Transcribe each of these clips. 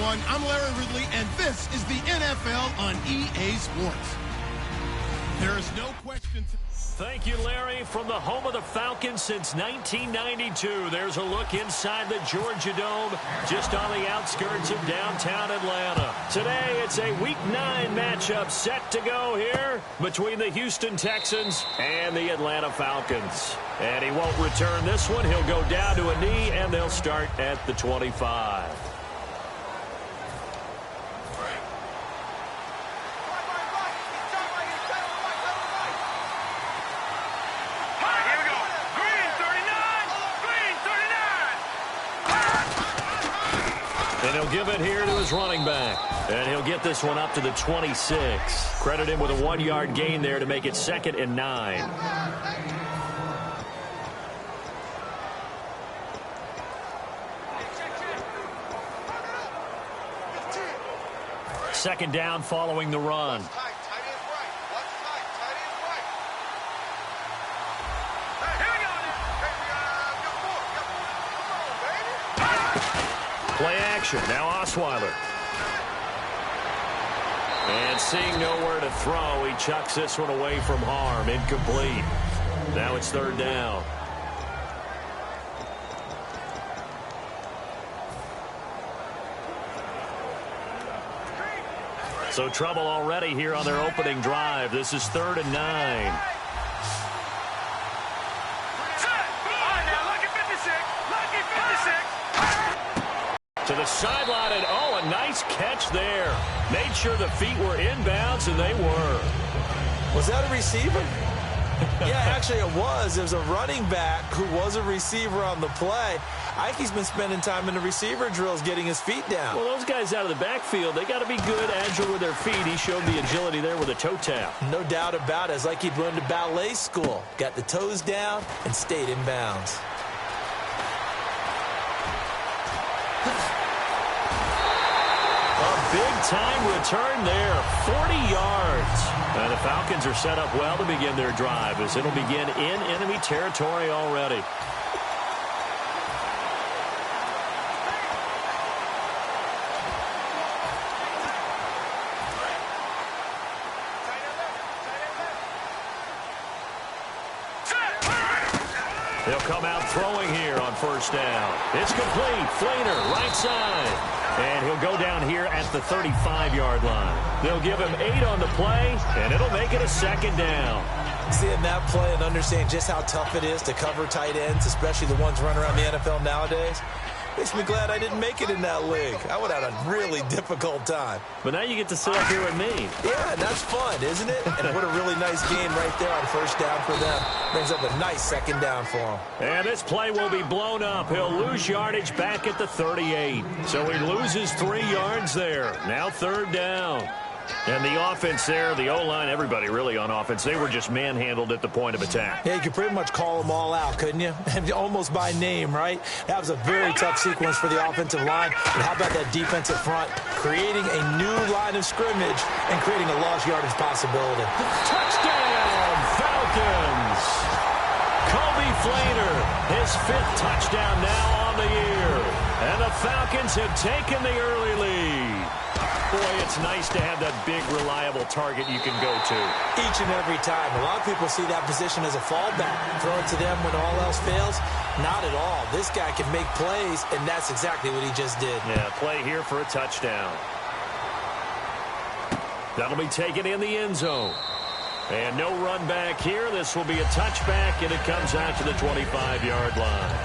everyone. I'm Larry Ridley, and this is the NFL on EA Sports. There is no question. Thank you, Larry. From the home of the Falcons since 1992, there's a look inside the Georgia Dome, just on the outskirts of downtown Atlanta. Today, it's a Week 9 matchup set to go here between the Houston Texans and the Atlanta Falcons. And he won't return this one. He'll go down to a knee, and they'll start at the 25. And he'll give it here to his running back. And he'll get this one up to the 26. Credit him with a 1-yard gain there to make it 2nd and 9. Second down following the run. Play action. Now Osweiler. And seeing nowhere to throw, he chucks this one away from harm. Incomplete. Now it's 3rd down. So trouble already here on their opening drive. This is 3rd and 9. To the sideline, and oh, a nice catch there. Made sure the feet were inbounds, and they were. Was that a receiver? Yeah, actually it was. It was a running back who was a receiver on the play. I think he's been spending time in the receiver drills getting his feet down. Well, those guys out of the backfield, they got to be good, agile with their feet. He showed the agility there with a toe tap. No doubt about it. It's like he'd run to ballet school. Got the toes down and stayed in bounds. Big-time return there, 40 yards. And the Falcons are set up well to begin their drive, as it'll begin in enemy territory already. They'll come out throwing here on 1st down. It's complete. Flainer, right side. And he'll go down here at the 35-yard line. They'll give him 8 on the play, and it'll make it a 2nd down. Seeing that play and understanding just how tough it is to cover tight ends, especially the ones running around the NFL nowadays, makes me glad I didn't make it in that league. I would have had a really difficult time. But now you get to sit up here with me. Yeah, and that's fun, isn't it? And what a really nice game right there on 1st down for them. Brings up a nice 2nd down for him. And this play will be blown up. He'll lose yardage back at the 38. So he loses 3 yards there. Now 3rd down. And the offense there, the O-line, everybody really on offense, they were just manhandled at the point of attack. Yeah, you could pretty much call them all out, couldn't you? Almost by name, right? That was a very tough sequence for the offensive line. And how about that defensive front? Creating a new line of scrimmage and creating a lost yardage possibility. Touchdown, Falcons! Kobe Flainer, his 5th touchdown now on the year. And the Falcons have taken the early lead. Boy, it's nice to have that big, reliable target you can go to. Each and every time. A lot of people see that position as a fallback. Throw it to them when all else fails. Not at all. This guy can make plays, and that's exactly what he just did. Yeah, play here for a touchdown. That'll be taken in the end zone. And no run back here. This will be a touchback, and it comes out to the 25-yard line.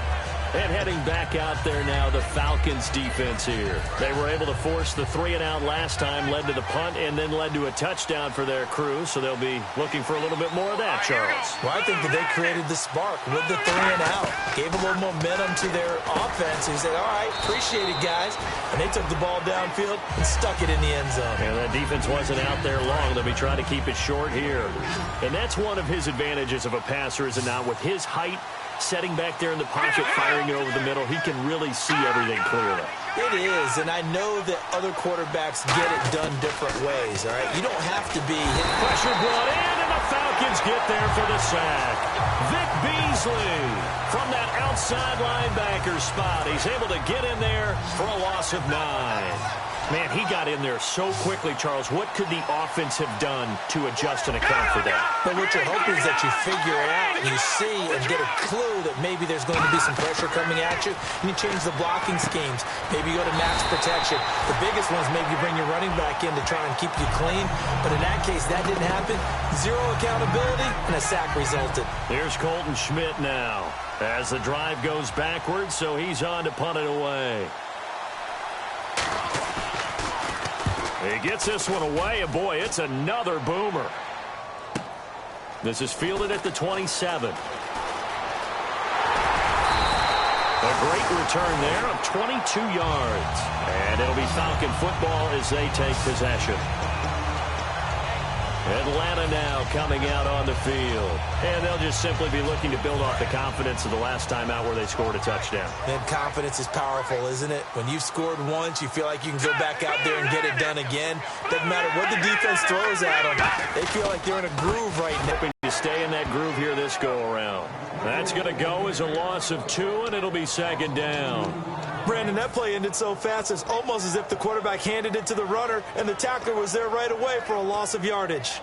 And heading back out there now, the Falcons defense here. They were able to force the 3-and-out last time, led to the punt, and then led to a touchdown for their crew. So they'll be looking for a little bit more of that, Charles. Well, I think that they created the spark with the 3-and-out. Gave a little momentum to their offense. He said, all right, appreciate it, guys. And they took the ball downfield and stuck it in the end zone. And that defense wasn't out there long. They'll be trying to keep it short here. And that's one of his advantages of a passer, is it not? With his height, setting back there in the pocket, firing it over the middle, he can really see everything clearly. It is, and I know that other quarterbacks get it done different ways, all right? You don't have to be hit. Pressure brought in, and the Falcons get there for the sack. Vic Beasley from that outside linebacker spot. He's able to get in there for a loss of 9. Man, he got in there so quickly, Charles. What could the offense have done to adjust and account for that? But what you're hoping is that you figure it out and you see and get a clue that maybe there's going to be some pressure coming at you, and you change the blocking schemes. Maybe you go to max protection. The biggest one is maybe you bring your running back in to try and keep you clean. But in that case, that didn't happen. Zero accountability, and a sack resulted. Here's Colton Schmidt now as the drive goes backwards, so he's on to punt it away. He gets this one away, and boy, it's another boomer. This is fielded at the 27. A great return there of 22 yards. And it'll be Falcon football as they take possession. Atlanta now coming out on the field. And they'll just simply be looking to build off the confidence of the last time out where they scored a touchdown. And confidence is powerful, isn't it? When you've scored once, you feel like you can go back out there and get it done again. Doesn't matter what the defense throws at them. They feel like they're in a groove right now. Hoping to stay in that groove here this go-around. That's going to go as a loss of 2, and it'll be second down. Brandon, that play ended so fast, it's almost as if the quarterback handed it to the runner, and the tackler was there right away for a loss of yardage.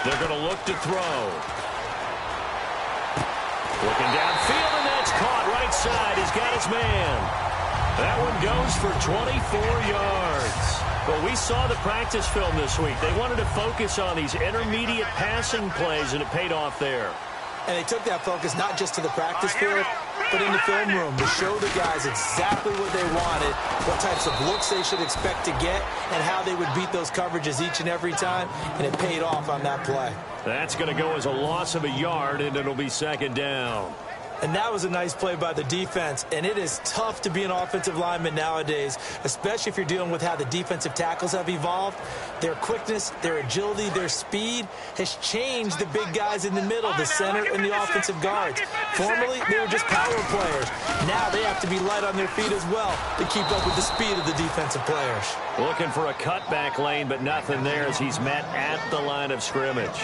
They're going to look to throw. Looking downfield, and that's caught right side. He's got his man. That one goes for 24 yards. Well, we saw the practice film this week. They wanted to focus on these intermediate passing plays, and it paid off there. And they took that focus not just to the practice field, but in the film room to show the guys exactly what they wanted, what types of looks they should expect to get, and how they would beat those coverages each and every time, and it paid off on that play. That's going to go as a loss of a yard, and it'll be second down. And that was a nice play by the defense, and it is tough to be an offensive lineman nowadays, especially if you're dealing with how the defensive tackles have evolved. Their quickness, their agility, their speed has changed the big guys in the middle, the center and the offensive guards. Formerly, they were just power players. Now they have to be light on their feet as well to keep up with the speed of the defensive players. Looking for a cutback lane, but nothing there as he's met at the line of scrimmage.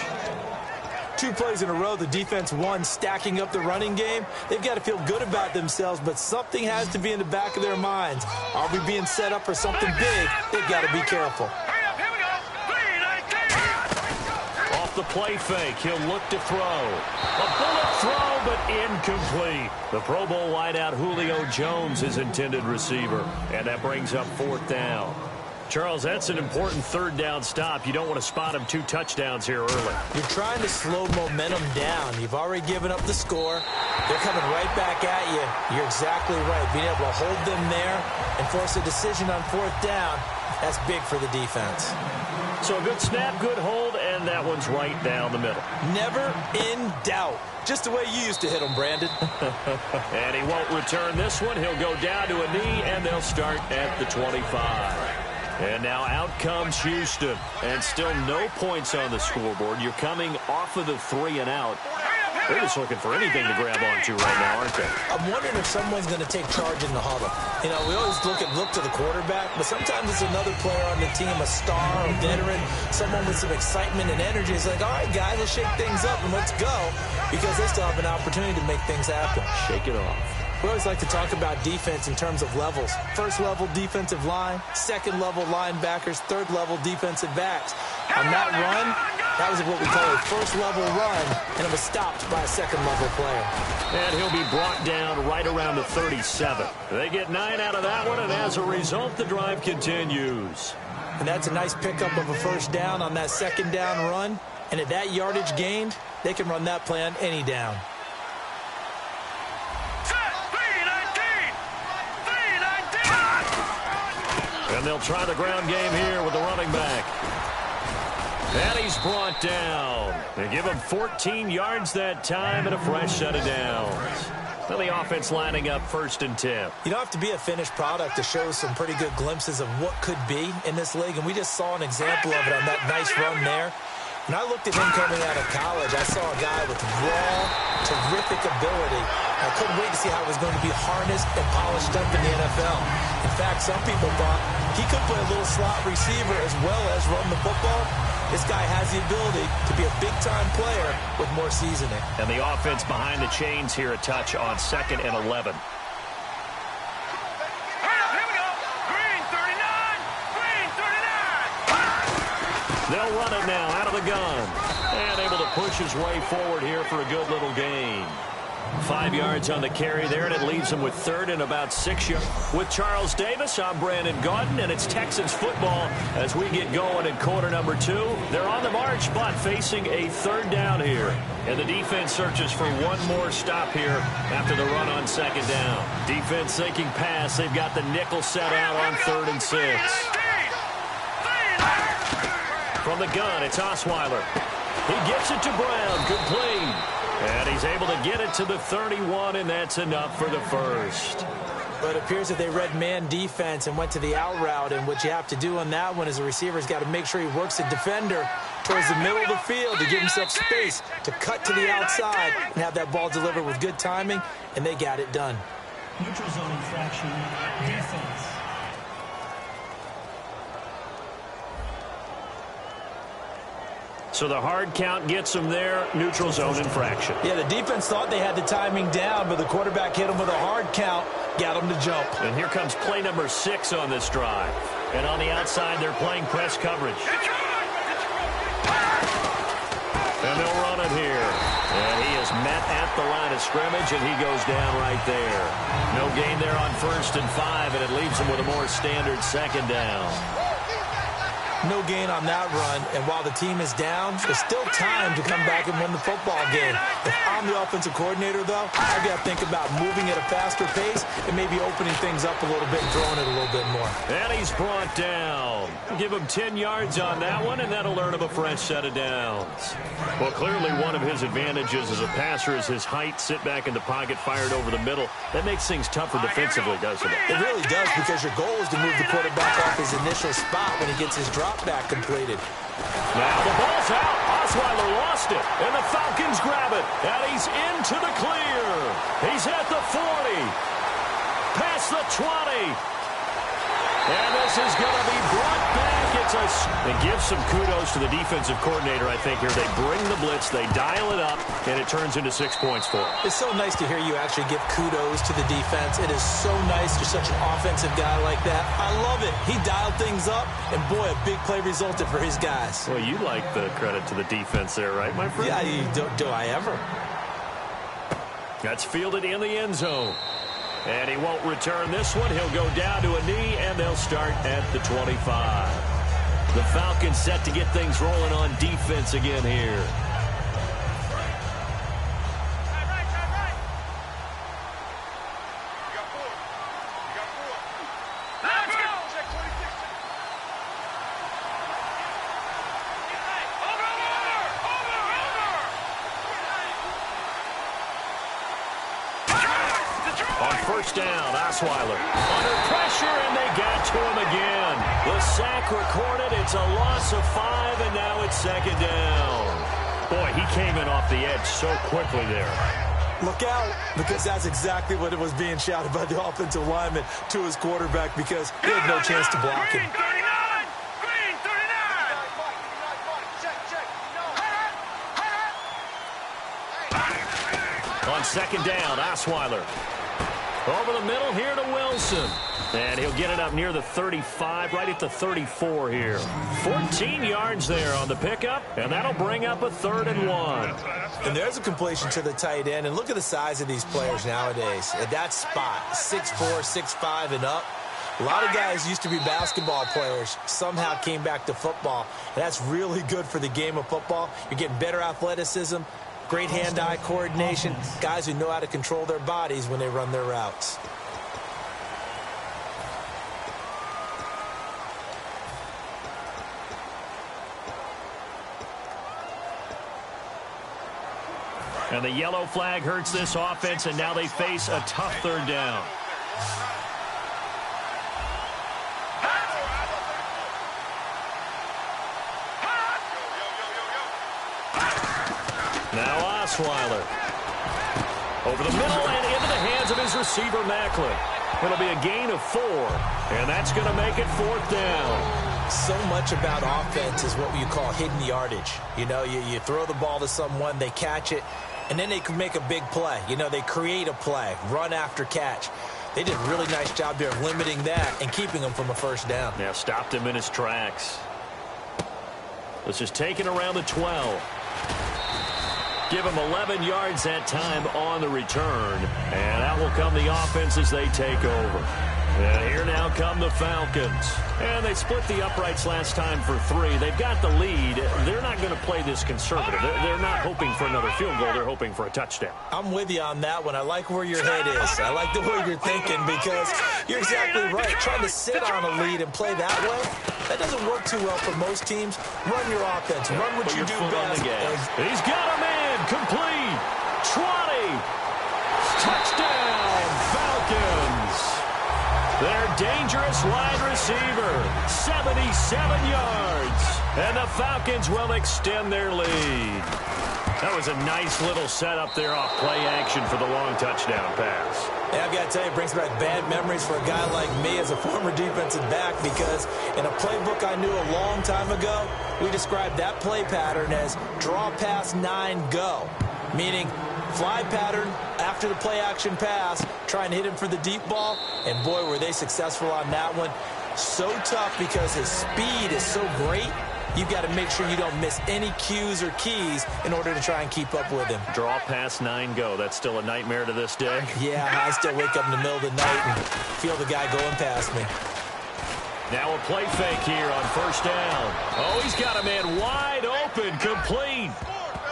2 plays in a row, the defense won, stacking up the running game. They've got to feel good about themselves, but something has to be in the back of their minds. Are we being set up for something big? They've got to be careful. Off the play fake, he'll look to throw. A bullet throw, but incomplete. The Pro Bowl wideout Julio Jones is intended receiver, and that brings up 4th down. Charles, that's an important 3rd down stop. You don't want to spot him 2 touchdowns here early. You're trying to slow momentum down. You've already given up the score. They're coming right back at you. You're exactly right. Being able to hold them there and force a decision on 4th down, that's big for the defense. So a good snap, good hold, and that one's right down the middle. Never in doubt. Just the way you used to hit them, Brandon. And he won't return this one. He'll go down to a knee, and they'll start at the 25. And now out comes Houston. And still no points on the scoreboard. You're coming off of the 3 and out. They're just looking for anything to grab onto right now, aren't they? I'm wondering if someone's going to take charge in the huddle. You know, we always look to the quarterback, but sometimes it's another player on the team, a star, a veteran, someone with some excitement and energy. It's like, all right, guys, let's shake things up and let's go, because they still have an opportunity to make things happen. Shake it off. We always like to talk about defense in terms of levels. 1st level defensive line, 2nd level linebackers, 3rd level defensive backs. On that run, that was what we call a 1st level run, and it was stopped by a 2nd level player. And he'll be brought down right around the 37. They get 9 out of that one, and as a result, the drive continues. And that's a nice pickup of a 1st down on that 2nd down run. And at that yardage gained, they can run that play on any down. And they'll try the ground game here with the running back. And he's brought down. They give him 14 yards that time and a fresh set of downs. Well, the offense lining up 1st and 10. You don't have to be a finished product to show some pretty good glimpses of what could be in this league, and we just saw an example of it on that nice run there. When I looked at him coming out of college, I saw a guy with raw, terrific ability, I couldn't wait to see how it was going to be harnessed and polished up in the NFL. In fact, some people thought he could play a little slot receiver as well as run the football. This guy has the ability to be a big-time player with more seasoning. And the offense behind the chains here a touch on 2nd and 11. They'll run it now out of the gun. And able to push his way forward here for a good little gain. 5 yards on the carry there, and it leaves him with 3rd and about 6 yards. With Charles Davis, I'm Brandon Gaudin, and it's Texans football as we get going in quarter number 2. They're on the march, but facing a 3rd down here. And the defense searches for one more stop here after the run on 2nd down. Defense thinking pass. They've got the nickel set out on 3rd and 6. From the gun, it's Osweiler. He gets it to Brown. Complete. And he's able to get it to the 31, and that's enough for the first. But it appears that they read man defense and went to the out route, and what you have to do on that one is the receiver's got to make sure he works the defender towards the middle of the field to give himself space to cut to the outside and have that ball delivered with good timing, and they got it done. Neutral zone infraction, defense. So the hard count gets them there. Neutral zone infraction. Yeah, the defense thought they had the timing down, but the quarterback hit him with a hard count, got him to jump. And here comes play number 6 on this drive. And on the outside, they're playing press coverage. And they'll run it here. And he is met at the line of scrimmage, and he goes down right there. No gain there on 1st and 5, and it leaves him with a more standard 2nd down. No gain on that run, and while the team is down, there's still time to come back and win the football game. If I'm the offensive coordinator, though, I've got to think about moving at a faster pace and maybe opening things up a little bit and throwing it a little bit more. And he's brought down. Give him 10 yards on that one, and that'll earn him a fresh set of downs. Well, clearly one of his advantages as a passer is his height. Sit back in the pocket, fired over the middle. That makes things tougher defensively, doesn't it? It really does, because your goal is to move the quarterback off his initial spot when he gets his drop back completed. Now the ball's out. Osweiler lost it, and the Falcons grab it, and he's into the clear. He's at the 40, past the 20. And this is going to be brought back. And give some kudos to the defensive coordinator, I think, here. They bring the blitz, they dial it up, and it turns into 6 points for them. It's so nice to hear you actually give kudos to the defense. It is so nice you're such an offensive guy like that. I love it. He dialed things up, and boy, a big play resulted for his guys. Well, you like the credit to the defense there, right, my friend? Yeah, do I ever? That's fielded in the end zone. And he won't return this one. He'll go down to a knee, and they'll start at the 25. The Falcons set to get things rolling on defense again here. On first down, Osweiler under pressure, and they got to him again. The sack recorded. It's a loss of 5, and now it's 2nd down. Boy, he came in off the edge so quickly there. Look out, because that's exactly what it was being shouted by the offensive lineman to his quarterback, because he had no chance to block him. On 2nd down, Osweiler. Over the middle here to Wilson. And he'll get it up near the 35, right at the 34 here. 14 yards there on the pickup, and that'll bring up a 3rd and 1. And there's a completion to the tight end, and look at the size of these players nowadays. At that spot, 6'4", 6'5", and up. A lot of guys used to be basketball players, somehow came back to football. And that's really good for the game of football. You're getting better athleticism, great hand-eye coordination, guys who know how to control their bodies when they run their routes. And the yellow flag hurts this offense, and now they face a tough 3rd down. Now Osweiler. Over the middle and hands of his receiver, Macklin. It'll be a gain of 4, and that's going to make it 4th down. So much about offense is what you call hidden yardage. You know, you throw the ball to someone, they catch it, and then they can make a big play. You know, they create a play, run after catch. They did a really nice job there of limiting that and keeping him from a first down. Yeah, stopped him in his tracks. This is taken around the 12. Give him 11 yards that time on the return. And out will come the offense as they take over. And here now come the Falcons. And they split the uprights last time for 3. They've got the lead. They're not going to play this conservative. They're not hoping for another field goal. They're hoping for a touchdown. I'm with you on that one. I like where your head is. I like the way you're thinking because you're exactly right. Trying to sit on a lead and play that way, that doesn't work too well for most teams. Run your offense. Run what you do best. He's got a man. Complete. 20. Touchdown, Falcons. Their dangerous wide receiver, 77 yards. And the Falcons will extend their lead. That was a nice little setup there off play action for the long touchdown pass. Yeah, I've got to tell you, it brings back bad memories for a guy like me as a former defensive back because in a playbook I knew a long time ago, we described that play pattern as draw pass 9 go, meaning fly pattern after the play action pass, try and hit him for the deep ball, and boy, were they successful on that one. So tough because his speed is so great, you've got to make sure you don't miss any cues or keys in order to try and keep up with him. Draw pass 9 go. That's still a nightmare to this day. Yeah, I still wake up in the middle of the night and feel the guy going past me. Now a play fake here on first down. Oh, he's got a man wide open, complete.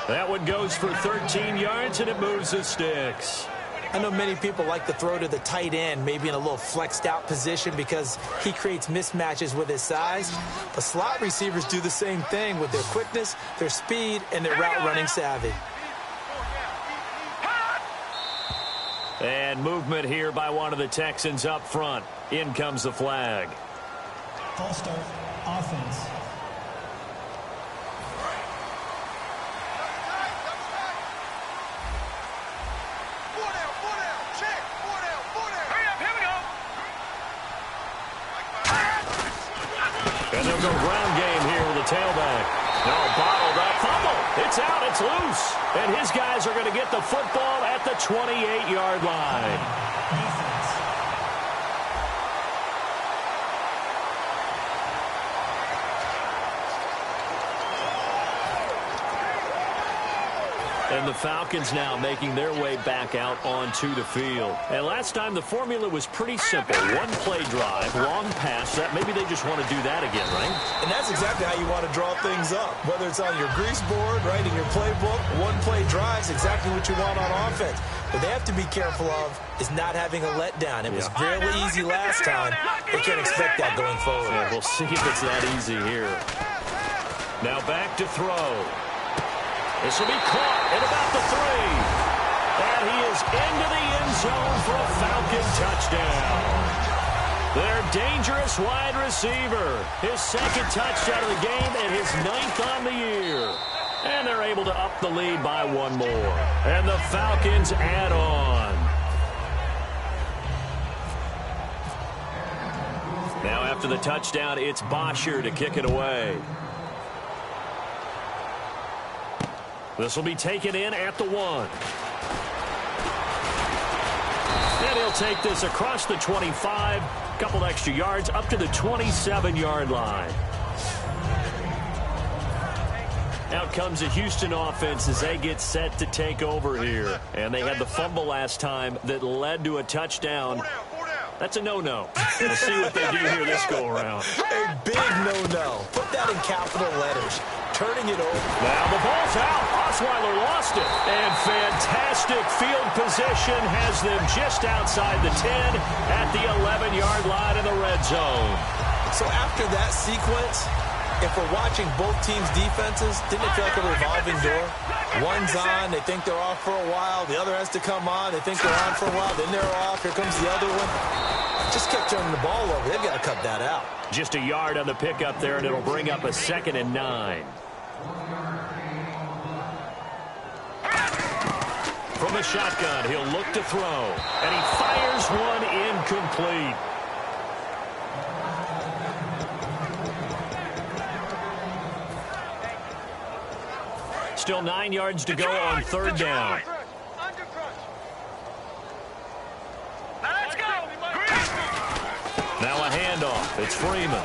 That one goes for 13 yards, and it moves the sticks. I know many people like to throw to the tight end, maybe in a little flexed out position because he creates mismatches with his size. But slot receivers do the same thing with their quickness, their speed, and their route running savvy. And movement here by one of the Texans up front. In comes the flag. False start, offense. And they'll go ground game here with a tailback. No, bottled up. Fumble. It's out. It's loose. And his guys are going to get the football at the 28-yard line. Defense. And the Falcons now making their way back out onto the field. And last time the formula was pretty simple. One play drive, long pass. That maybe they just want to do that again, right? And that's exactly how you want to draw things up. Whether it's on your grease board, right, in your playbook, one play drive is exactly what you want on offense. What they have to be careful of is not having a letdown. It was really easy last time. They can't expect that going forward. Yeah, we'll see if it's that easy here. Now back to throw. This will be caught at about the 3. And he is into the end zone for a Falcon touchdown. Their dangerous wide receiver. His second touchdown of the game and his 9th on the year. And they're able to up the lead by 1 more. And the Falcons add on. Now after the touchdown, it's Bosher to kick it away. This will be taken in at the 1. And he'll take this across the 25, a couple extra yards, up to the 27-yard line. Out comes the Houston offense as they get set to take over here. And they had the fumble last time that led to a touchdown. That's a no-no. We'll see what they do here this go-around. A big no-no. Put that in capital letters. Turning it over. Now the ball's out. Osweiler lost it. And fantastic field position has them just outside the 10 at the 11-yard line in the red zone. So after that sequence, if we're watching both teams' defenses, didn't it feel like a revolving door? One's on, they think they're off for a while. The other has to come on, they think they're on for a while. Then they're off. Here comes the other one. Just kept turning the ball over. They've got to cut that out. Just a yard on the pickup there, and it'll bring up a 2nd and 9. From the shotgun, he'll look to throw. And he fires one incomplete. Still 9 yards to go on third down. Now a handoff. It's Freeman.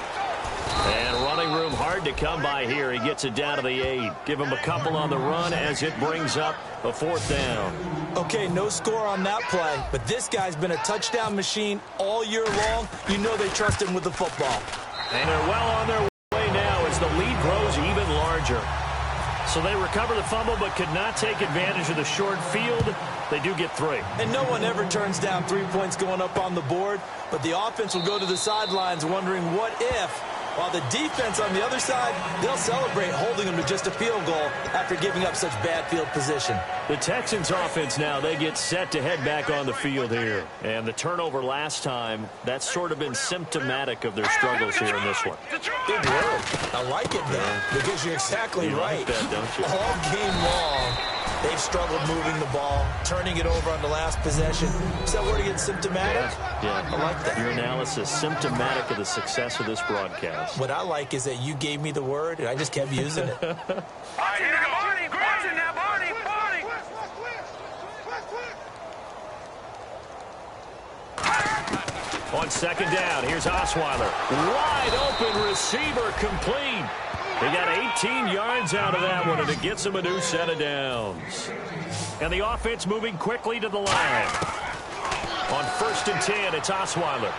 And running room hard to come by here. He gets it down to the 8. Give him a couple on the run as it brings up a fourth down. Okay, no score on that play, but this guy's been a touchdown machine all year long. You know they trust him with the football. And they're well on their way now as the lead grows even larger. So they recover the fumble but could not take advantage of the short field. They do get 3. And no one ever turns down 3 points going up on the board, but the offense will go to the sidelines wondering what if, while the defense on the other side, they'll celebrate holding them to just a field goal after giving up such bad field position. The Texans offense now, they get set to head back on the field here. And the turnover last time, that's sort of been symptomatic of their struggles here in this one. Good word. I like it, though, because you're exactly right. Like that, don't you? All game long, they've struggled moving the ball, turning it over on the last possession. Is that word again, symptomatic? Yeah. I like that. Your analysis, symptomatic of the success of this broadcast. What I like is that you gave me the word, and I just kept using it. All right, here we go, Barney. Watch it now, Barney. On second down, here's Osweiler. Wide open receiver complete. He got 18 yards out of that one, and it gets him a new set of downs. And the offense moving quickly to the line. On 1st and 10, it's Osweiler.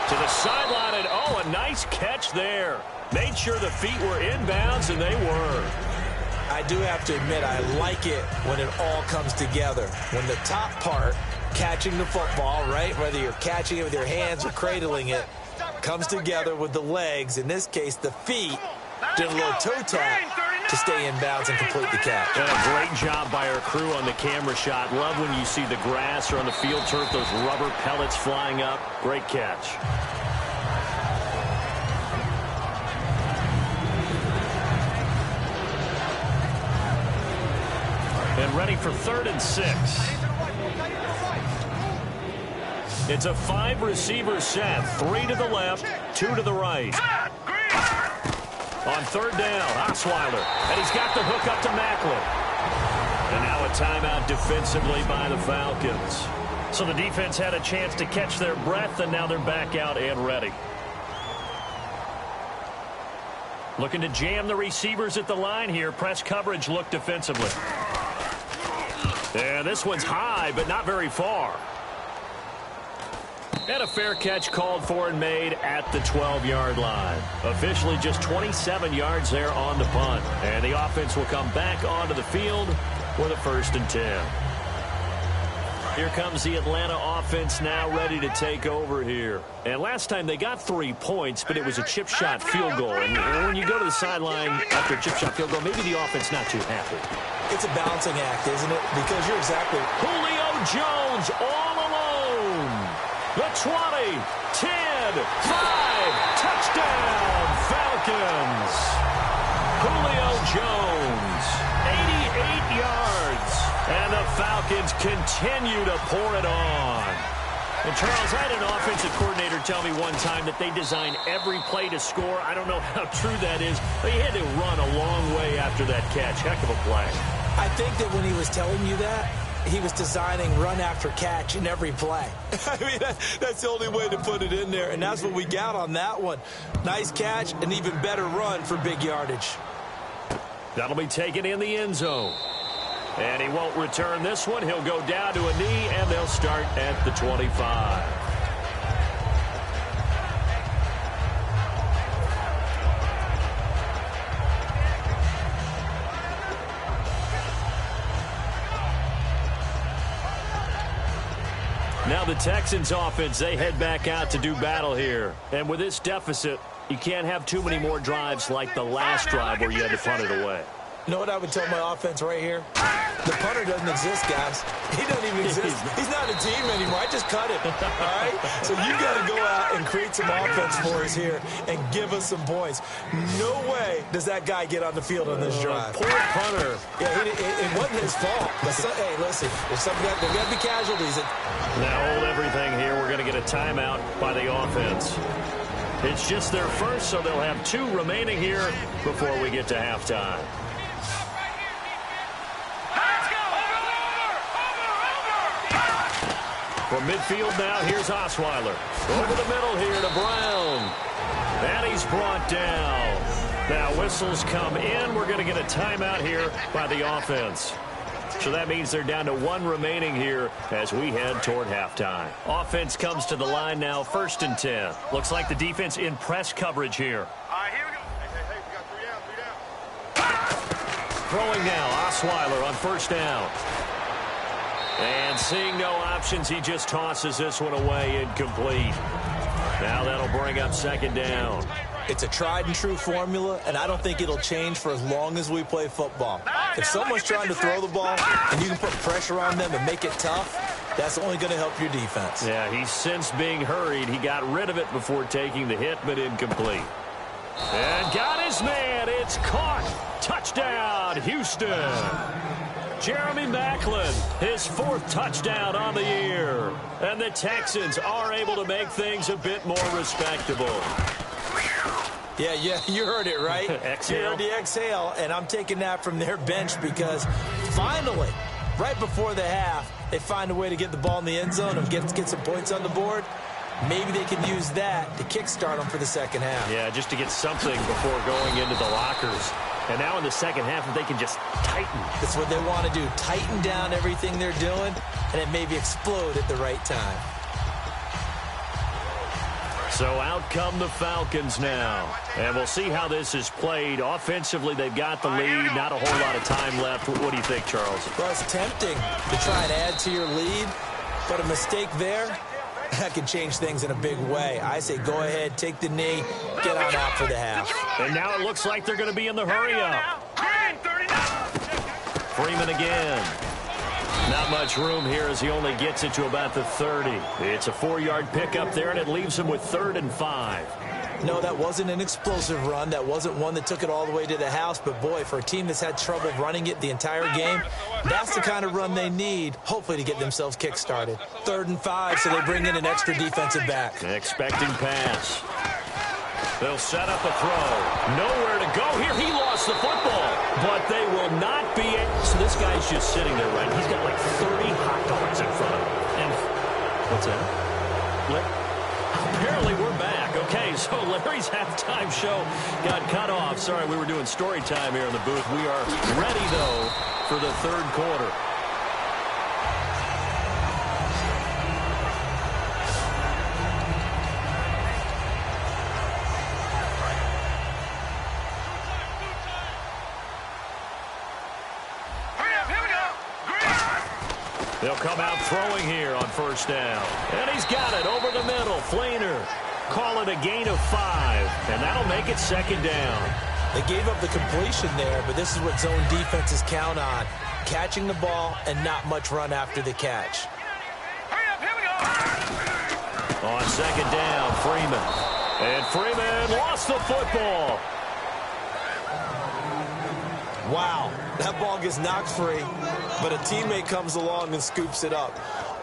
To the sideline, and oh, a nice catch there. Made sure the feet were inbounds, and they were. I do have to admit, I like it when it all comes together. When the top part, catching the football, right, whether you're catching it with your hands or cradling it, comes together with the legs, in this case, the feet, did a little toe tap to stay in bounds and complete the catch. And a great job by our crew on the camera shot. Love when you see the grass or on the field turf, those rubber pellets flying up. Great catch. And ready for 3rd and 6. It's a 5-receiver set. 3 to the left, 2 to the right. On 3rd down, Osweiler. And he's got the hook up to Macklin. And now a timeout defensively by the Falcons. So the defense had a chance to catch their breath, and now they're back out and ready. Looking to jam the receivers at the line here. Press coverage look defensively. And this one's high, but not very far. And a fair catch called for and made at the 12-yard line. Officially just 27 yards there on the punt. And the offense will come back onto the field with a 1st and 10. Here comes the Atlanta offense now ready to take over here. And last time they got 3 points, but it was a chip shot field goal. And when you go to the sideline after a chip shot field goal, maybe the offense not too happy. It's a balancing act, isn't it? Because you're exactly... Julio Jones all alone. The 20, 10, 5, touchdown, Falcons. Julio Jones, 88 yards. And the Falcons continue to pour it on. And, Charles, I had an offensive coordinator tell me one time that they design every play to score. I don't know how true that is, but he had to run a long way after that catch. Heck of a play. I think that when he was telling you that, he was designing run after catch in every play. I mean, that's the only way to put it in there, and that's what we got on that one. Nice catch, an even better run for big yardage. That'll be taken in the end zone. And he won't return this one. He'll go down to a knee, and they'll start at the 25. Now the Texans offense, they head back out to do battle here. And with this deficit, you can't have too many more drives like the last drive where you had to punt it away. You know what I would tell my offense right here? The punter doesn't exist, guys. He doesn't even exist. He's not a team anymore. I just cut him, all right? So you got to go out and create some offense for us here and give us some points. No way does that guy get on the field on this drive. Poor punter. Yeah, it wasn't his fault. But hey, listen, there's got to be casualties. Now hold everything here. We're going to get a timeout by the offense. It's just their first, so they'll have 2 remaining here before we get to halftime. From midfield now, here's Osweiler. Over the middle here to Brown. And he's brought down. Now whistles come in. We're going to get a timeout here by the offense. So that means they're down to 1 remaining here as we head toward halftime. Offense comes to the line now, 1st and 10. Looks like the defense in press coverage here. All right, here we go. Hey, we got 3 down. Throwing now, Osweiler on 1st down. And seeing no options, he just tosses this one away, incomplete. Now that'll bring up 2nd down. It's a tried-and-true formula, and I don't think it'll change for as long as we play football. If someone's trying to throw the ball and you can put pressure on them and make it tough, that's only going to help your defense. Yeah, he's since being hurried. He got rid of it before taking the hit, but incomplete. And got his man. It's caught. Touchdown, Houston. Jeremy Maclin, his 4th touchdown on the year. And the Texans are able to make things a bit more respectable. Yeah, you heard it, right? Exhale. You heard the exhale, and I'm taking that from their bench because finally, right before the half, they find a way to get the ball in the end zone and get some points on the board. Maybe they can use that to kickstart them for the second half. Yeah, just to get something before going into the lockers. And now in the second half, if they can just tighten. That's what they want to do, tighten down everything they're doing, and then maybe explode at the right time. So out come the Falcons now. And we'll see how this is played. Offensively, they've got the lead. Not a whole lot of time left. What do you think, Charles? Well, it's tempting to try and add to your lead, but a mistake there, that can change things in a big way. I say go ahead, take the knee, get on out for the half. And now it looks like they're going to be in the hurry-up. Freeman again. Not much room here as he only gets it to about the 30. It's a 4-yard pickup there, and it leaves him with 3rd and 5. No, that wasn't an explosive run. That wasn't one that took it all the way to the house. But, boy, for a team that's had trouble running it the entire game, that's the kind of run they need, hopefully, to get themselves kick-started. 3rd and 5, so they bring in an extra defensive back. Expecting pass. They'll set up a throw. Nowhere to go here. He lost the football. But they will not be able. So this guy's just sitting there, right? He's got like 30 hot dogs in front of him. And what's that? Apparently we're back. Okay, so Larry's halftime show got cut off. Sorry, we were doing story time here in the booth. We are ready, though, for the 3rd quarter. They'll come out throwing here on 1st down. And he's got it over the middle. Flainer. Call it a gain of 5. And that'll make it 2nd down. They gave up the completion there, but this is what zone defenses count on. Catching the ball and not much run after the catch. On 2nd down, Freeman. And Freeman lost the football. Wow, that ball gets knocked free, but a teammate comes along and scoops it up.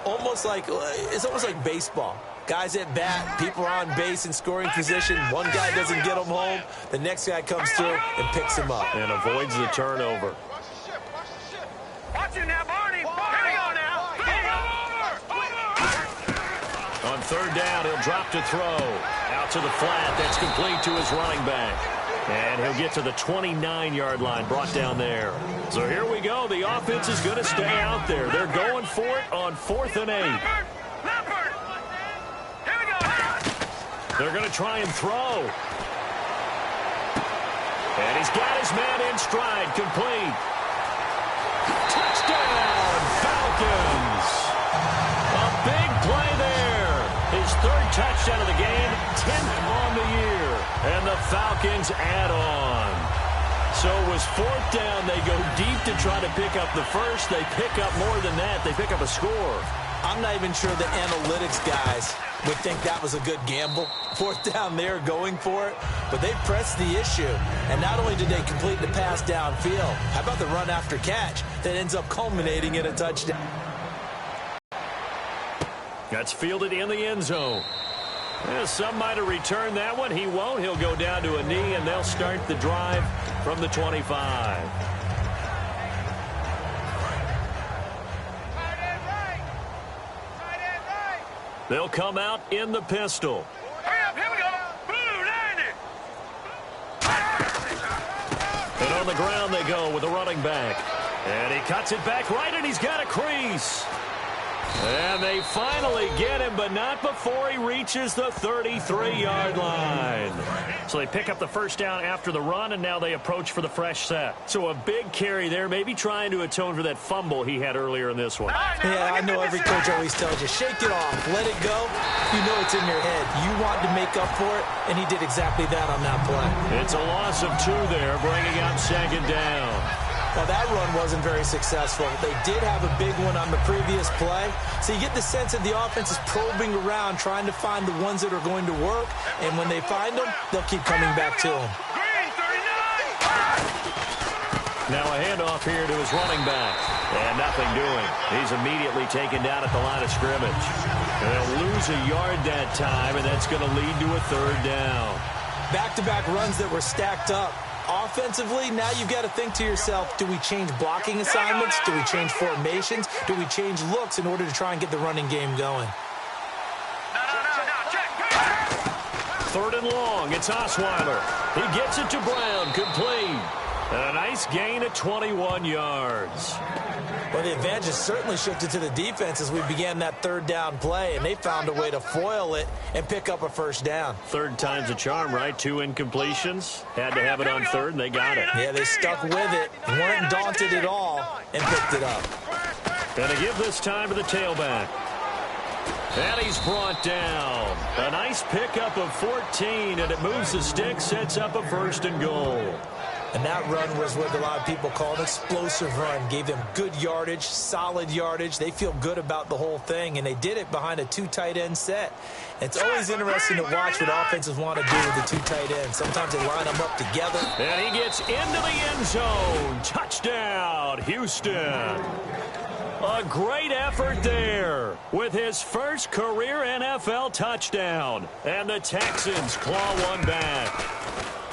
It's almost like baseball. Guys at bat, people are on base in scoring position. One guy doesn't get them home. The next guy comes through and picks him up. And avoids the turnover. Watch it now, Barney. Here we go now. On 3rd down, he'll drop to throw. Out to the flat. That's complete to his running back. And he'll get to the 29-yard line, brought down there. So here we go. The offense is going to stay out there. They're going for it on 4th and 8. They're going to try and throw. And he's got his man in stride, complete. Touchdown, Falcons. A big play there. His 3rd touchdown of the game, 10th on the year. And the Falcons add on. So it was fourth down. They go deep to try to pick up the first. They pick up more than that. They pick up a score. I'm not even sure the analytics guys would think that was a good gamble. Fourth down there going for it. But they pressed the issue. And not only did they complete the pass downfield, how about the run after catch that ends up culminating in a touchdown? That's fielded in the end zone. Yeah, some might have returned that one. He won't. He'll go down to a knee, and they'll start the drive from the 25. They'll come out in the pistol. Here we go. And on the ground they go with a running back. And he cuts it back right, and he's got a crease. And they finally get him, but not before he reaches the 33-yard line. So they pick up the first down after the run, and now they approach for the fresh set. So a big carry there, maybe trying to atone for that fumble he had earlier in this one. Yeah, I know every coach always tells you, shake it off, let it go. You know it's in your head. You want to make up for it, and he did exactly that on that play. It's a loss of 2 there, bringing up second down. Well, that run wasn't very successful. They did have a big one on the previous play. So you get the sense that the offense is probing around, trying to find the ones that are going to work. And when they find them, they'll keep coming back to them. Now a handoff here to his running back. And nothing doing. He's immediately taken down at the line of scrimmage. And they'll lose a yard that time, and that's going to lead to a third down. Back-to-back runs that were stacked up. Offensively, now you've got to think to yourself, do we change blocking assignments? Do we change formations? Do we change looks in order to try and get the running game going? Third and long. It's Osweiler. He gets it to Brown. Complete. And a nice gain of 21 yards. Well, the advantage has certainly shifted to the defense as we began that third down play, and they found a way to foil it and pick up a first down. Third time's a charm, right? 2 incompletions. Had to have it on third, and they got it. Yeah, they stuck with it, weren't daunted at all, and picked it up. Going to give this time to the tailback. And he's brought down. A nice pickup of 14, and it moves the stick, sets up a first and goal. And that run was what a lot of people call an explosive run. Gave them good yardage, solid yardage. They feel good about the whole thing, and they did it behind a 2 tight end set. It's always interesting to watch what offenses want to do with the 2 tight ends. Sometimes they line them up together. And he gets into the end zone. Touchdown, Houston. A great effort there with his first career NFL touchdown. And the Texans claw one back.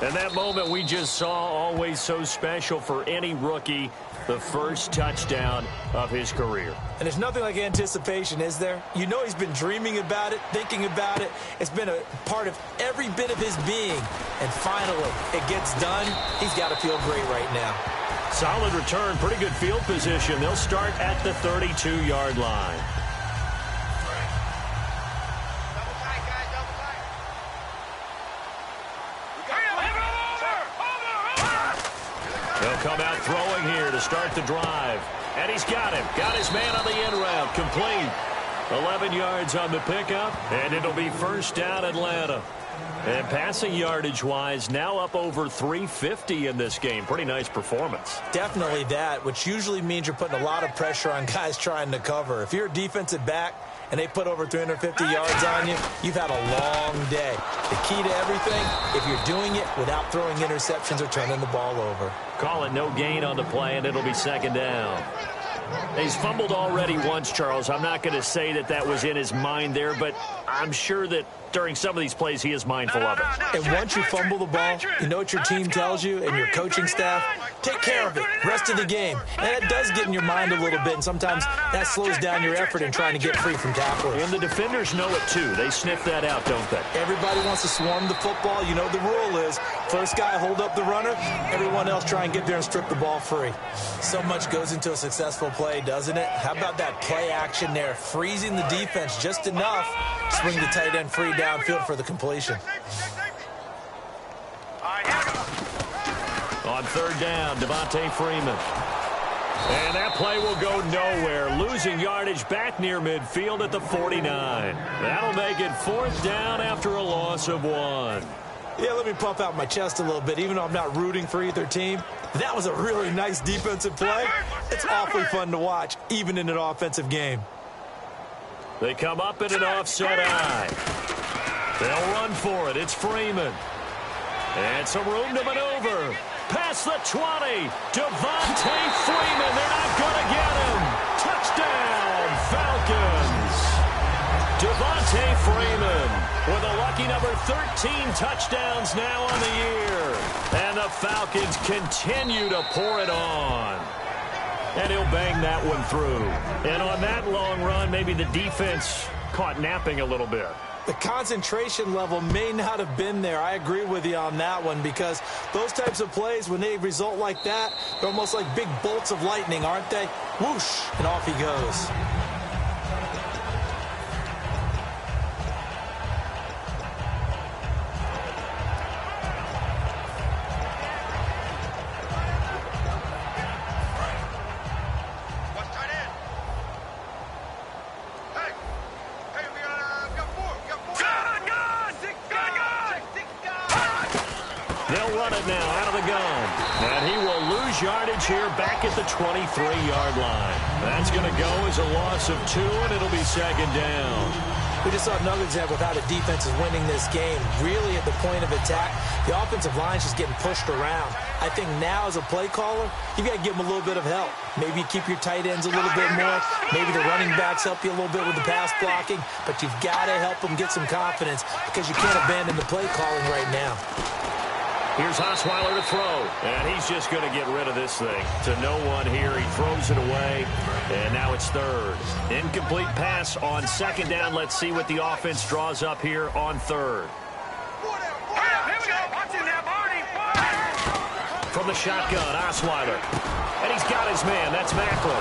And that moment we just saw, always so special for any rookie, the first touchdown of his career. And there's nothing like anticipation, is there? You know he's been dreaming about it, thinking about it. It's been a part of every bit of his being. And finally, it gets done. He's got to feel great right now. Solid return, pretty good field position. They'll start at the 32-yard line. They'll come out throwing here to start the drive. And he's got him. Got his man on the end route. Complete. 11 yards on the pickup. And it'll be first down Atlanta. And passing yardage-wise, now up over 350 in this game. Pretty nice performance. Definitely that, which usually means you're putting a lot of pressure on guys trying to cover. If you're a defensive back and they put over 350 yards on you, you've had a long day. The key to everything, if you're doing it without throwing interceptions or turning the ball over. Call it no gain on the play, and it'll be second down. He's fumbled already once, Charles. I'm not going to say that that was in his mind there, but I'm sure that during some of these plays he is mindful of it. And once you fumble the ball, you know what your team tells you and your coaching staff? Take care of it. Rest of the game. And that does get in your mind a little bit, and sometimes that slows down your effort in trying to get free from tacklers. And the defenders know it, too. They sniff that out, don't they? Everybody wants to swarm the football. You know the rule is first guy hold up the runner, everyone else try and get there and strip the ball free. So much goes into a successful play, doesn't it? How about that play action there? Freezing the defense just enough to swing the tight end free downfield for the completion. On third down, Devontae Freeman. And that play will go nowhere. Losing yardage back near midfield at the 49. That'll make it fourth down after a loss of 1. Yeah, let me puff out my chest a little bit, even though I'm not rooting for either team. That was a really nice defensive play. It's awfully fun to watch, even in an offensive game. They come up in an offset eye. They'll run for it. It's Freeman. And some room to maneuver. Past the 20. Devontae Freeman. They're not going to get him. Touchdown, Falcons. Devontae Freeman with a lucky number 13 touchdowns now on the year. And the Falcons continue to pour it on. And he'll bang that one through. And on that long run, maybe the defense caught napping a little bit. The concentration level may not have been there. I agree with you on that one, because those types of plays, when they result like that, they're almost like big bolts of lightning, aren't they? Whoosh, and off he goes. Yardage here back at the 23-yard line. That's going to go as a loss of 2, and it'll be second down. We just saw another example of how the defense is winning this game. Really at the point of attack, the offensive line is just getting pushed around. I think now as a play caller, you got to give them a little bit of help. Maybe keep your tight ends a little bit more. Maybe the running backs help you a little bit with the pass blocking. But you've got to help them get some confidence, because you can't abandon the play calling right now. Here's Osweiler to throw, and he's just going to get rid of this thing. To no one here, he throws it away, and now it's third. Incomplete pass on second down. Let's see what the offense draws up here on third. From the shotgun, Osweiler, and he's got his man. That's Macklin.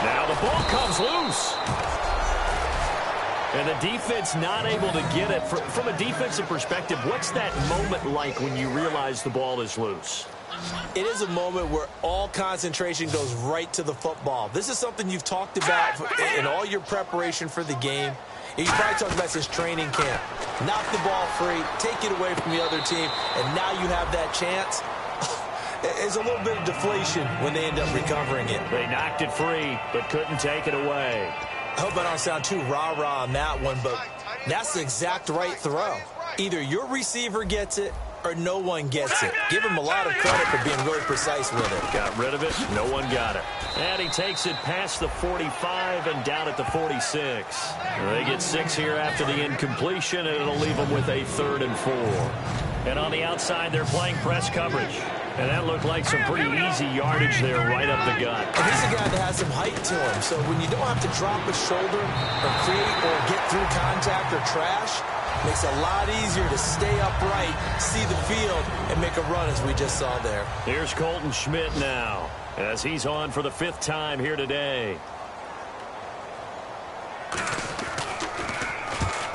Now the ball comes loose. And the defense not able to get it. From a defensive perspective, what's that moment like when you realize the ball is loose? It is a moment where all concentration goes right to the football. This is something you've talked about in all your preparation for the game. You probably talked about this training camp. Knock the ball free, take it away from the other team, and now you have that chance. There's a little bit of deflation when they end up recovering it. They knocked it free, but couldn't take it away. I hope I don't sound too rah-rah on that one, but that's the exact right throw. Either your receiver gets it or no one gets it. Give him a lot of credit for being really precise with it. Got rid of it. No one got it. And he takes it past the 45 and down at the 46. They get 6 here after the incompletion, and it'll leave them with a 3rd and 4. And on the outside, they're playing press coverage. And that looked like some pretty easy yardage there right up the gut. And he's a guy that has some height to him. So when you don't have to drop a shoulder or create or get through contact or trash, it makes it a lot easier to stay upright, see the field, and make a run as we just saw there. Here's Colton Schmidt now as he's on for the 5th time here today.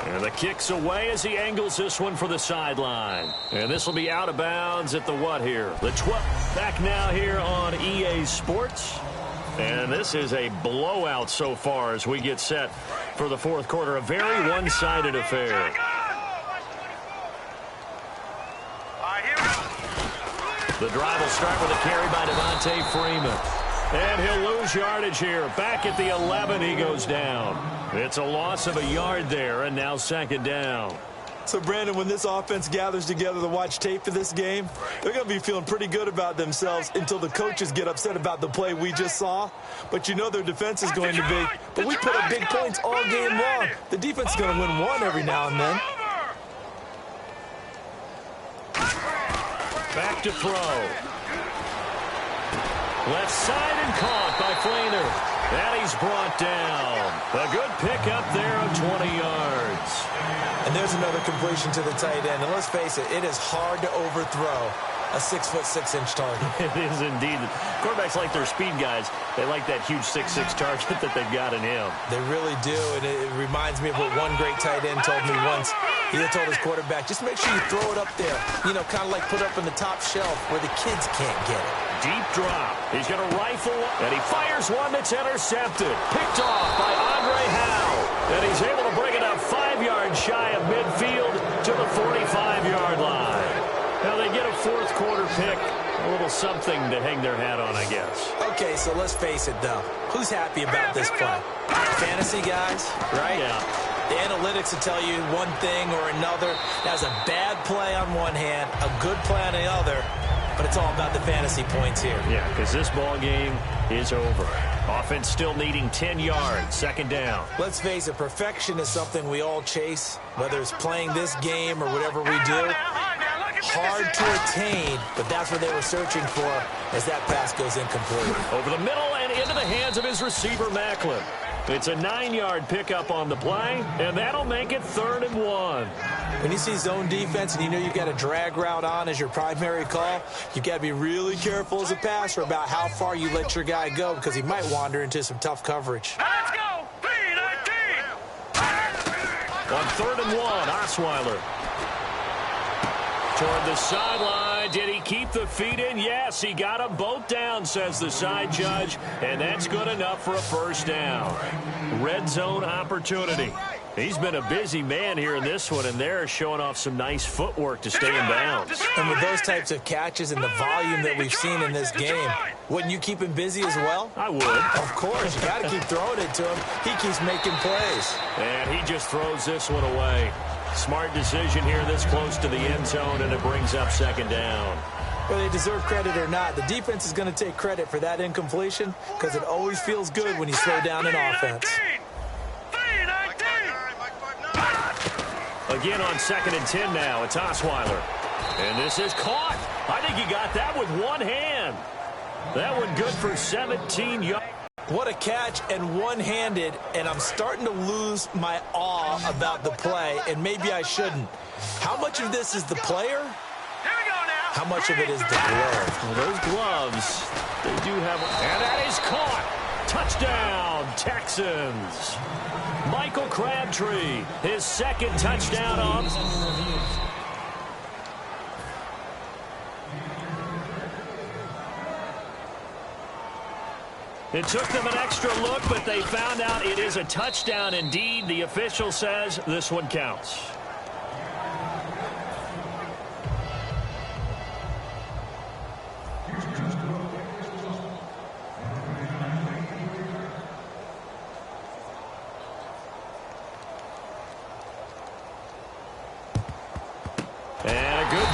And the kick's away as he angles this one for the sideline. And this will be out of bounds at the what here? The 12th. Back now here on EA Sports. And this is a blowout so far as we get set for the 4th quarter. A very one-sided affair. The drive will start with a carry by Devontae Freeman. And he'll lose yardage here. Back at the 11, he goes down. It's a loss of a yard there, and now 2nd down. So, Brandon, when this offense gathers together to watch tape for this game, they're going to be feeling pretty good about themselves until the coaches get upset about the play we just saw. But you know their defense is going to be. But we put up big points all game long. The defense is going to win one every now and then. Back to throw. Left side and caught by Fleener. And he's brought down. A good pickup there of 20 yards. And there's another completion to the tight end. And let's face it, it is hard to overthrow a 6'6" target. It is indeed. Quarterbacks like their speed guys. They like that huge 6'6" target that they've got in him. They really do. And it reminds me of what one great tight end told me once. He told his quarterback, just make sure you throw it up there. You know, kind of like put up in the top shelf where the kids can't get it. Deep drop. He's going to rifle, and he fires one that's intercepted. Picked off by Andre Howe. And he's able to bring it up 5 yards shy of midfield to the 45-yard line. a fourth quarter pick. A little something to hang their hat on, I guess. Okay, so let's face it, though. Who's happy about this play? Fantasy guys, right? Yeah. The analytics will tell you one thing or another. That's a bad play on one hand, a good play on the other, but it's all about the fantasy points here. Yeah, because this ball game is over. Offense still needing 10 yards, second down. Let's face it, perfection is something we all chase, whether it's playing this game or whatever we do. Hard to attain, but that's what they were searching for as that pass goes incomplete. Over the middle and into the hands of his receiver, Macklin. It's a 9-yard pickup on the play, and that'll make it 3rd and 1. When you see zone defense and you know you've got a drag route on as your primary call, you've got to be really careful as a passer about how far you let your guy go because he might wander into some tough coverage. Let's go! B-19! On 3rd and 1, Osweiler. Toward the sideline. Did he keep the feet in? Yes, he got them both down, says the side judge, and that's good enough for a first down. Red zone opportunity. He's been a busy man here in this one, and they're showing off some nice footwork to stay in bounds. And with those types of catches and the volume that we've seen in this game, wouldn't you keep him busy as well? I would. Of course. You got to keep throwing it to him. He keeps making plays. And he just throws this one away. Smart decision here this close to the end zone, and it brings up second down. Whether they deserve credit or not, the defense is going to take credit for that incompletion because it always feels good when you slow down an offense. Again on 2nd and 10 now. It's Osweiler. And this is caught. I think he got that with one hand. That one good for 17 yards. What a catch and one-handed, and I'm starting to lose my awe about the play, and maybe I shouldn't. How much of this is the player? How much of it is the glove? Well, those gloves, they do have... And that is caught. Touchdown, Texans. Michael Crabtree, his second touchdown on... It took them an extra look, but they found out it is a touchdown indeed. The official says this one counts.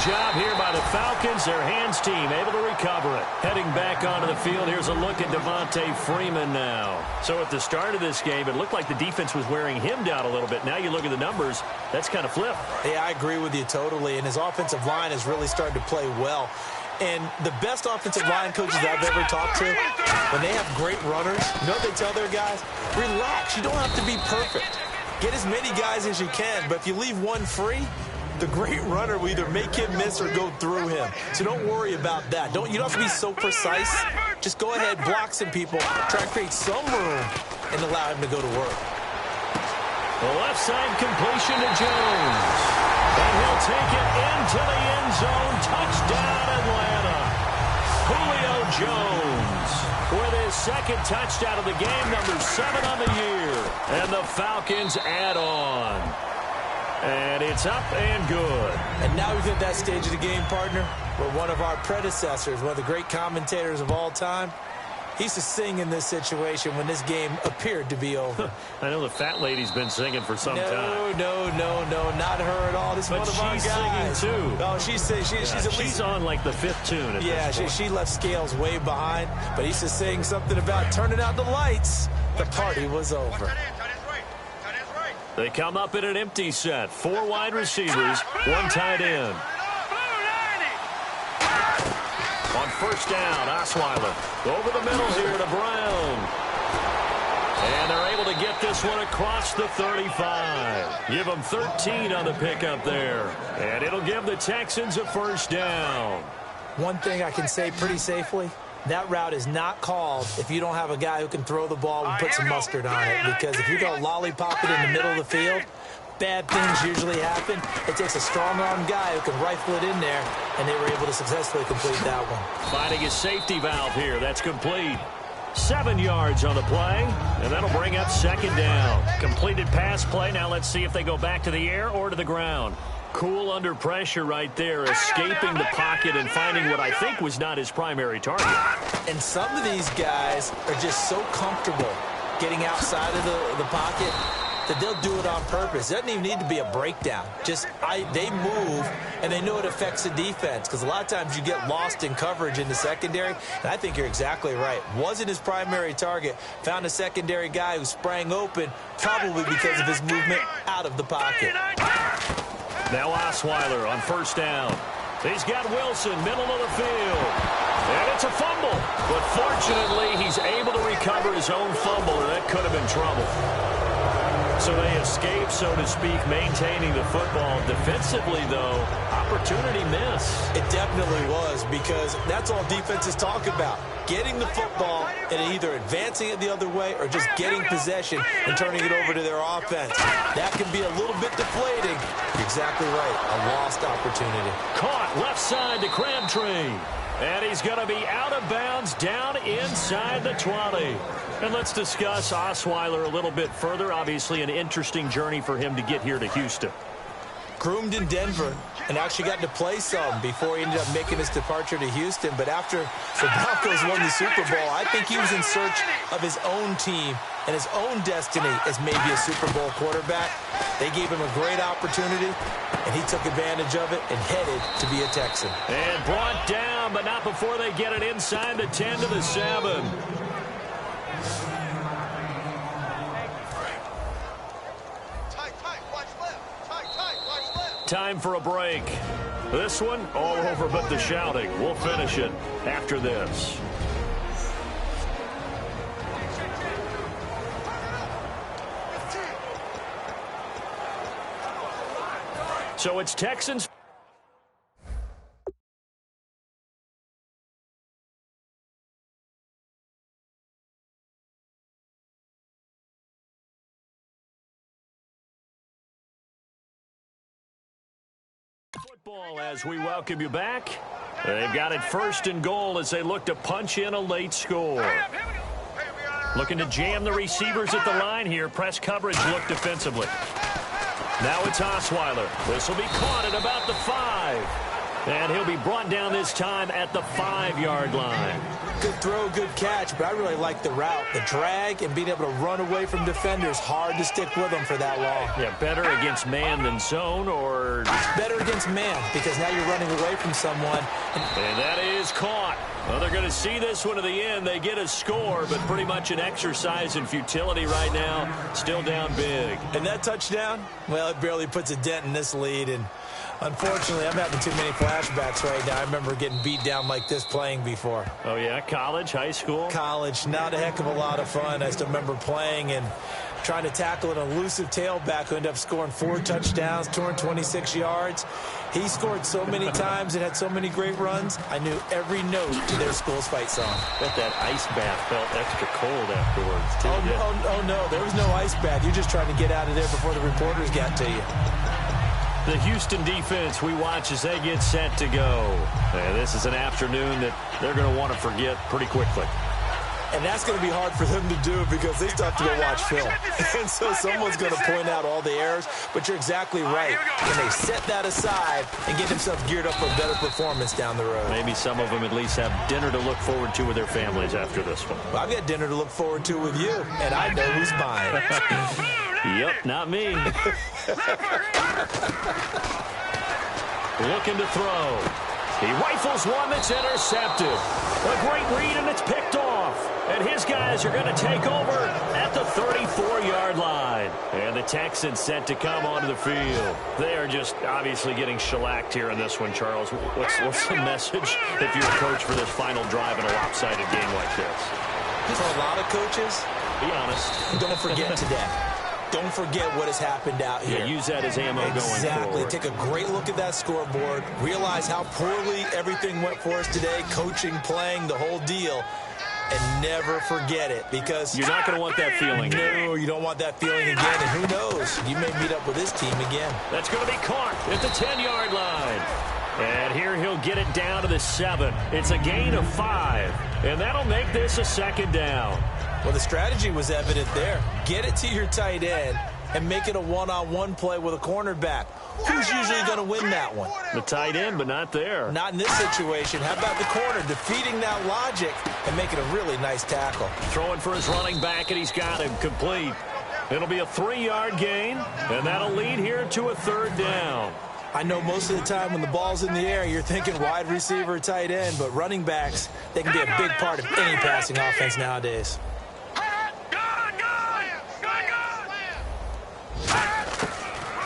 Job here by the Falcons, their hands team able to recover it. Heading back onto the field, here's a look at Devontae Freeman now. So at the start of this game, it looked like the defense was wearing him down a little bit. Now you look at the numbers, that's kind of flipped. Yeah, I agree with you totally, and his offensive line is really starting to play well. And the best offensive line coaches I've ever talked to, when they have great runners, you know what they tell their guys? Relax, you don't have to be perfect. Get as many guys as you can, but if you leave one free, the great runner will either make him miss or go through him. So don't worry about that. You don't have to be so precise. Just go ahead, block some people, try to create some room, and allow him to go to work. The left side completion to Jones. And he'll take it into the end zone. Touchdown, Atlanta. Julio Jones with his second touchdown of the game, number 7 on the year. And the Falcons add on. And it's up and good. And now we've hit that stage of the game, partner, where one of our predecessors, one of the great commentators of all time, he used to sing in this situation when this game appeared to be over. I know the fat lady's been singing for some time. No, not her at all. This is one of our guys. She's singing, too. Oh, she's at least... She's on, like, the 5th tune at this point. She left Scales way behind, but he used to sing something about turning out the lights. The party was over. They come up in an empty set. 4 wide receivers, 1 tight end. On first down, Osweiler. Over the middle here to Brown. And they're able to get this one across the 35. Give them 13 on the pickup there. And it'll give the Texans a first down. One thing I can say pretty safely, that route is not called if you don't have a guy who can throw the ball and put some mustard on it. Because if you go lollipop it in the middle of the field, bad things usually happen. It takes a strong-arm guy who can rifle it in there, and they were able to successfully complete that one. Finding a safety valve here. That's complete. 7 yards on the play, and that'll bring up second down. Completed pass play. Now let's see if they go back to the air or to the ground. Cool under pressure right there, escaping the pocket and finding what I think was not his primary target. And some of these guys are just so comfortable getting outside of the pocket that they'll do it on purpose. It doesn't even need to be a breakdown. They move, and they know it affects the defense, because a lot of times you get lost in coverage in the secondary, and I think you're exactly right. Wasn't his primary target. Found a secondary guy who sprang open, probably because of his movement out of the pocket. Now Osweiler on first down. He's got Wilson, middle of the field. And it's a fumble. But fortunately, he's able to recover his own fumble, or that could have been trouble. So they escape, so to speak, maintaining the football. Defensively, though, opportunity miss. It definitely was, because that's all defenses talk about. Getting the football and either advancing it the other way or just getting possession and turning it over to their offense. That can be a little bit deflating. You're exactly right. A lost opportunity. Caught left side to Crabtree. And he's going to be out of bounds down inside the 20. And let's discuss Osweiler a little bit further. Obviously, an interesting journey for him to get here to Houston. Groomed in Denver and actually got to play some before he ended up making his departure to Houston. But after the Broncos won the Super Bowl, I think he was in search of his own team and his own destiny as maybe a Super Bowl quarterback. They gave him a great opportunity, and he took advantage of it and headed to be a Texan. And brought down, but not before they get it inside the 10 to the 7. Time for a break. This one, all over but the shouting. We'll finish it after this. So it's Texans. Football as we welcome you back. They've got it first and goal as they look to punch in a late score. Looking to jam the receivers at the line here. Press coverage look defensively. Now it's Osweiler. This will be caught at about the 5. And he'll be brought down this time at the 5-yard line. Good throw, good catch, but I really like the route. The drag and being able to run away from defenders. Hard to stick with them for that long. Yeah, better against man than zone, or... Better against man, because now you're running away from someone. And that is caught. Well, they're going to see this one to the end. They get a score, but pretty much an exercise in futility right now. Still down big. And that touchdown, well, it barely puts a dent in this lead. And unfortunately, I'm having too many flashbacks right now. I remember getting beat down like this playing before. Oh, yeah? College, high school? College. Not a heck of a lot of fun. I still remember playing and trying to tackle an elusive tailback who ended up scoring 4 touchdowns, 226 yards. He scored so many times and had so many great runs, I knew every note to their school's fight song. Bet that ice bath felt extra cold afterwards, too. Oh, no, there was no ice bath. You're just trying to get out of there before the reporters got to you. The Houston defense we watch as they get set to go. And this is an afternoon that they're going to want to forget pretty quickly. And that's going to be hard for them to do because they still have to go watch film. And so someone's going to point out all the errors. But you're exactly right. When they set that aside and get themselves geared up for a better performance down the road. Maybe some of them at least have dinner to look forward to with their families after this one. Well, I've got dinner to look forward to with you. And I know who's buying. Yep, not me. Looking to throw. He rifles one that's intercepted. A great read, and it's picked off. And his guys are going to take over at the 34-yard line. And the Texans set to come onto the field. They are just obviously getting shellacked here in this one, Charles. What's the message if you're a coach for this final drive in a lopsided game like this? For a lot of coaches, be honest. Don't forget today. Don't forget what has happened out here. Yeah, use that as ammo going forward. Exactly. Take a great look at that scoreboard. Realize how poorly everything went for us today. Coaching, playing, the whole deal. And never forget it, because you're not going to want that feeling. No, you don't want that feeling again. And who knows? You may meet up with this team again. That's going to be caught at the 10-yard line. And here he'll get it down to the 7. It's a gain of 5. And that'll make this a second down. Well, the strategy was evident there. Get it to your tight end and make it a one-on-one play with a cornerback. Who's usually going to win that one? The tight end, but not there. Not in this situation. How about the corner defeating that logic and making a really nice tackle? Throwing for his running back, and he's got him complete. It'll be a 3-yard gain, and that'll lead here to a 3rd down. I know most of the time when the ball's in the air, you're thinking wide receiver, tight end, but running backs, they can be a big part of any passing offense nowadays.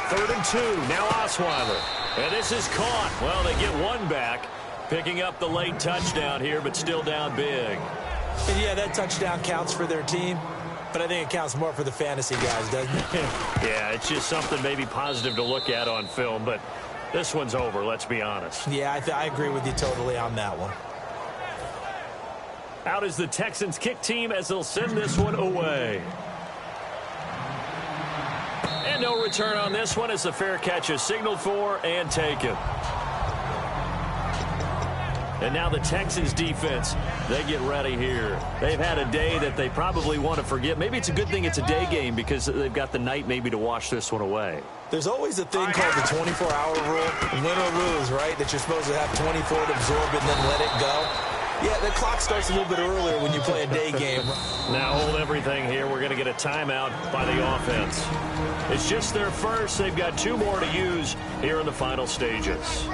3rd and 2, now Osweiler. And this is caught. Well, they get one back, picking up the late touchdown here, but still down big. And yeah, that touchdown counts for their team, but I think it counts more for the fantasy guys, doesn't it? Yeah, it's just something maybe positive to look at on film, but this one's over, let's be honest. Yeah, I agree with you totally on that one. Out is the Texans kick team as they'll send this one away. And no return on this one as the fair catch is signaled for and taken. And now the Texans defense, they get ready here. They've had a day that they probably want to forget. Maybe it's a good thing it's a day game because they've got the night maybe to wash this one away. There's always a thing called the 24-hour rule, win or lose, right, that you're supposed to have 24 to absorb and then let it go. Yeah, the clock starts a little bit earlier when you play a day game. Now hold everything here. We're going to get a timeout by the offense. It's just their first. They've got 2 more to use here in the final stages.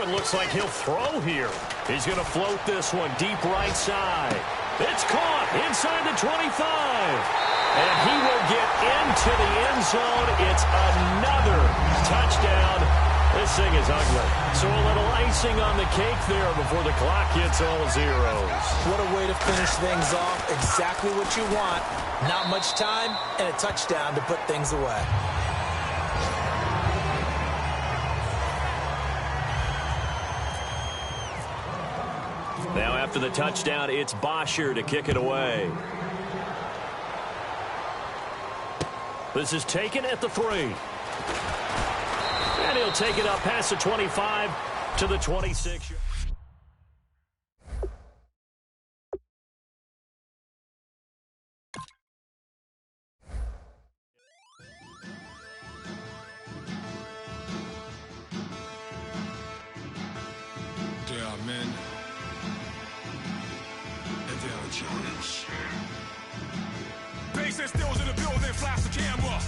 Looks like he'll throw here. He's going to float this one deep right side. It's caught inside the 25. And he will get into the end zone. It's another touchdown. This thing is ugly. So a little icing on the cake there before the clock hits all zeros. What a way to finish things off. Exactly what you want. Not much time and a touchdown to put things away. Now after the touchdown, it's Bosher to kick it away. This is taken at the 3. And he'll take it up past the 25 to the 26. Yeah, man. Challenge. Bass and stills in the building, flash the camera.